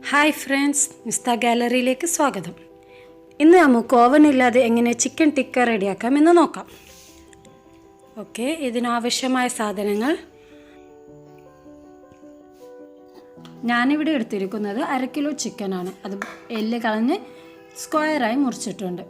Hi friends, മിസ്ത ഗാലറിയിലേക്ക് സ്വാഗതം. ഇന്ന് നമുക്ക് ഓവനില്ലാതെ എങ്ങനെ ചിക്കൻ ടിക്ക റെഡിയാക്കാമെന്ന് നോക്കാം. ഓക്കെ, ഇതിനാവശ്യമായ സാധനങ്ങൾ ഞാനിവിടെ എടുത്തിരിക്കുന്നത് 1/2 കിലോ ചിക്കനാണ്. അത് എല്ല് കളഞ്ഞ് സ്ക്വയറായി മുറിച്ചിട്ടുണ്ട്.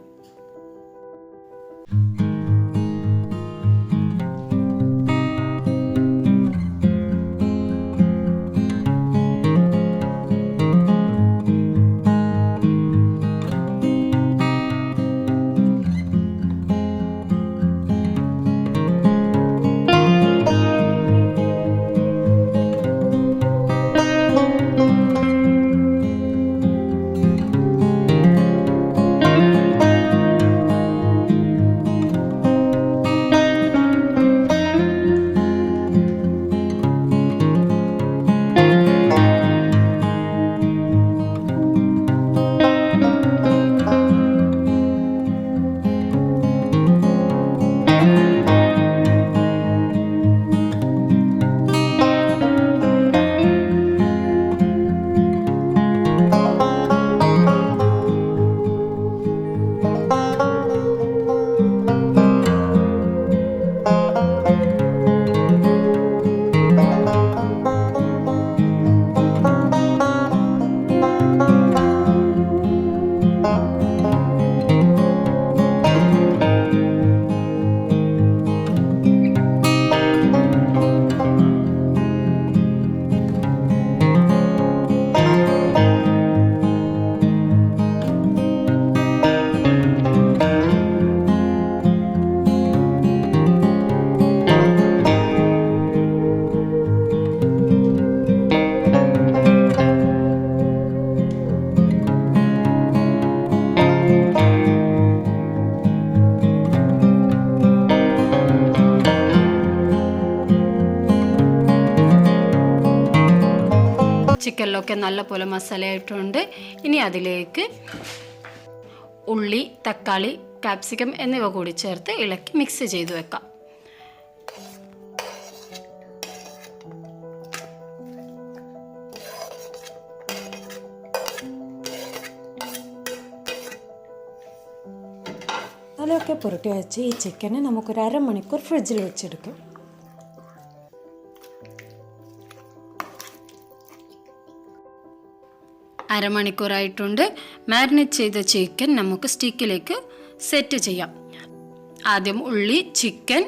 ചിക്കനിലൊക്കെ നല്ലപോലെ മസാലയായിട്ടുണ്ട്. ഇനി അതിലേക്ക് ഉള്ളി, തക്കാളി, കാപ്സിക്കം എന്നിവ കൂടി ചേർത്ത് ഇളക്കി മിക്സ് ചെയ്ത് വെക്കാം. അതിലൊക്കെ പുരട്ടി വെച്ച് ഈ ചിക്കനെ നമുക്കൊരു 1/2 മണിക്കൂർ ഫ്രിഡ്ജിൽ വെച്ചെടുക്കും. അരമണിക്കൂറായിട്ടുണ്ട്. മാരിനേറ്റ് ചെയ്ത ചിക്കൻ നമുക്ക് സ്റ്റിക്കിലേക്ക് സെറ്റ് ചെയ്യാം. ആദ്യം ഉള്ളി, ചിക്കൻ,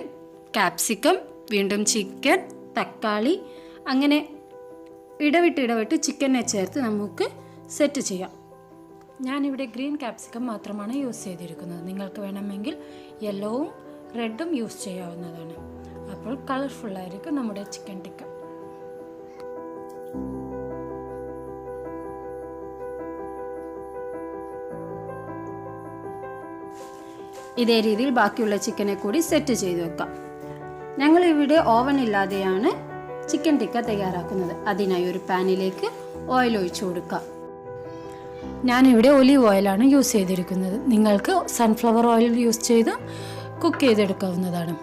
കാപ്സിക്കം, വീണ്ടും ചിക്കൻ, തക്കാളി, അങ്ങനെ ഇടവിട്ട് ചിക്കനെ ചേർത്ത് നമുക്ക് സെറ്റ് ചെയ്യാം. ഞാനിവിടെ ഗ്രീൻ കാപ്സിക്കം മാത്രമാണ് യൂസ് ചെയ്തിരിക്കുന്നത്. നിങ്ങൾക്ക് വേണമെങ്കിൽ യെല്ലോവും റെഡും യൂസ് ചെയ്യാവുന്നതാണ്. അപ്പോൾ കളർഫുള്ളായിരിക്കും നമ്മുടെ ചിക്കൻ ടിക്ക. ഇതേ രീതിയിൽ ബാക്കിയുള്ള ചിക്കനെ കൂടി സെറ്റ് ചെയ്ത് വെക്കാം. ഞങ്ങളിവിടെ ഓവൻ ഇല്ലാതെയാണ് ചിക്കൻ ടിക്ക തയ്യാറാക്കുന്നത്. അതിനായി ഒരു പാനിലേക്ക് ഓയിൽ ഒഴിച്ചു കൊടുക്കാം. ഞാനിവിടെ ഒലീവ് ഓയിലാണ് യൂസ് ചെയ്തിരിക്കുന്നത്. നിങ്ങൾക്ക് സൺഫ്ലവർ ഓയിൽ യൂസ് ചെയ്ത് കുക്ക് ചെയ്തെടുക്കാവുന്നതാണ്.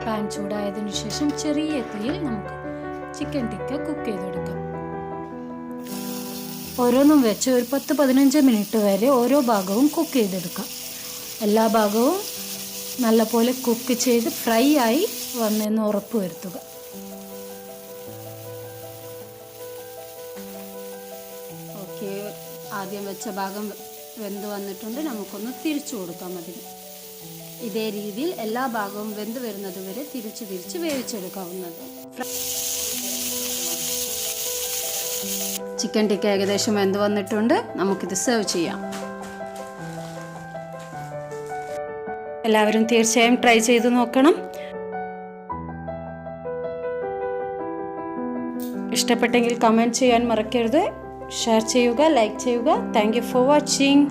പാൻ ചൂടായതിനു ശേഷം ചെറിയ തീയിൽ നമുക്ക് ചിക്കൻ ടിക്ക കുക്ക് ചെയ്തെടുക്കാം. ഓരോന്നും വെച്ച് ഒരു 10-15 മിനിറ്റ് വരെ ഓരോ ഭാഗവും കുക്ക് ചെയ്തെടുക്കാം. എല്ലാ ഭാഗവും നല്ലപോലെ കുക്ക് ചെയ്ത് ഫ്രൈ ആയി വന്നെന്ന് ഉറപ്പ് വരുത്തുക. ഓക്കെ, ആദ്യം വെച്ച ഭാഗം വെന്ത് വന്നിട്ടുണ്ട്. നമുക്കൊന്ന് തിരിച്ചു കൊടുക്കാം. അതിന് ഇതേ രീതിയിൽ എല്ലാ ഭാഗവും വെന്ത് വരുന്നത് വരെ തിരിച്ച് വേവിച്ചെടുക്കാവുന്നത്. ചിക്കൻ ടിക്ക ഏകദേശം വെന്ത് വന്നിട്ടുണ്ട്. നമുക്കിത് സെർവ് ചെയ്യാം. എല്ലാവരും തീർച്ചയായും ട്രൈ ചെയ്ത് നോക്കണം. ഇഷ്ടപ്പെട്ടെങ്കിൽ കമൻറ്റ് ചെയ്യാൻ മറക്കരുത്. ഷെയർ ചെയ്യുക, ലൈക്ക് ചെയ്യുക. Thank you for watching.